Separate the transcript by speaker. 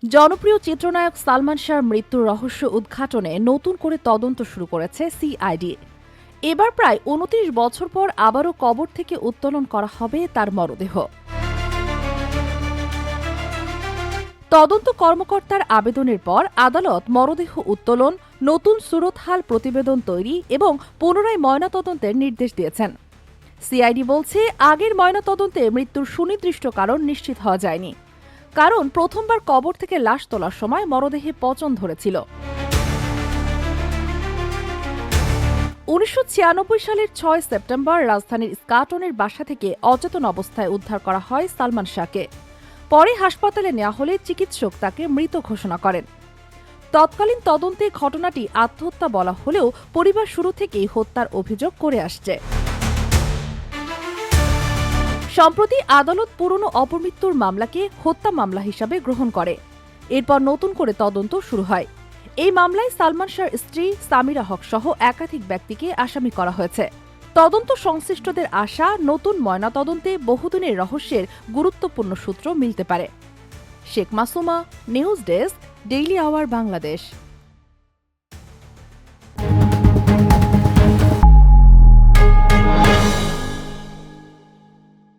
Speaker 1: জনপ্রিয় চিত্রনায়ক সালমান শাহর মৃত্যুর রহস্য উদ্ঘাটনে নতুন করে তদন্ত শুরু করেছে সিআইডি। এবার প্রায় ২৯ বছর পর আবারও কবর থেকে উত্তোলন করা হবে তার মরদেহ। তদন্ত কর্মকর্তার আবেদনের পর আদালত মরদেহ উত্তোলন, নতুন সুরতহাল প্রতিবেদন তৈরি এবং পুনরায় ময়নাতদন্তের নির্দেশ দিয়েছেন। সিআইডি বলছে, আগের ময়নাতদন্তে মৃত্যুর সুনির্দিষ্ট কারণ নিশ্চিত হওয়া যায়নি, কারণ প্রথমবার কবর থেকে লাশ তোলার সময় মরদেহে পচন ধরেছিল। ১৯৯৬ সালের ৬ সেপ্টেম্বর রাজধানীর স্কাটনের বাসা থেকে অচেতন অবস্থায় উদ্ধার করা হয় সালমান শাহকে। পরে হাসপাতালে নেওয়া হলে চিকিৎসক তাকে মৃত ঘোষণা করেন। তৎকালীন তদন্তে ঘটনাটি আত্মহত্যা বলা হলেও পরিবার শুরু থেকেই হত্যার অভিযোগ করে আসছে। সম্প্রতি আদালত পুরনো অপমৃত্যুর মামলাকে হত্যা মামলা হিসাবে গ্রহণ করে। এরপর নতুন করে তদন্ত শুরু হয়। এই মামলায় সালমান শাহর স্ত্রী সামিরা হক সহ একাধিক ব্যক্তিকে আসামি করা হয়েছে। তদন্ত সংশ্লিষ্টদের আশা, নতুন ময়নাতদন্তে বহুদিনের রহস্যের গুরুত্বপূর্ণ সূত্র মিলতে পারে। Sheikh Masuma, news desk, daily our Bangladesh.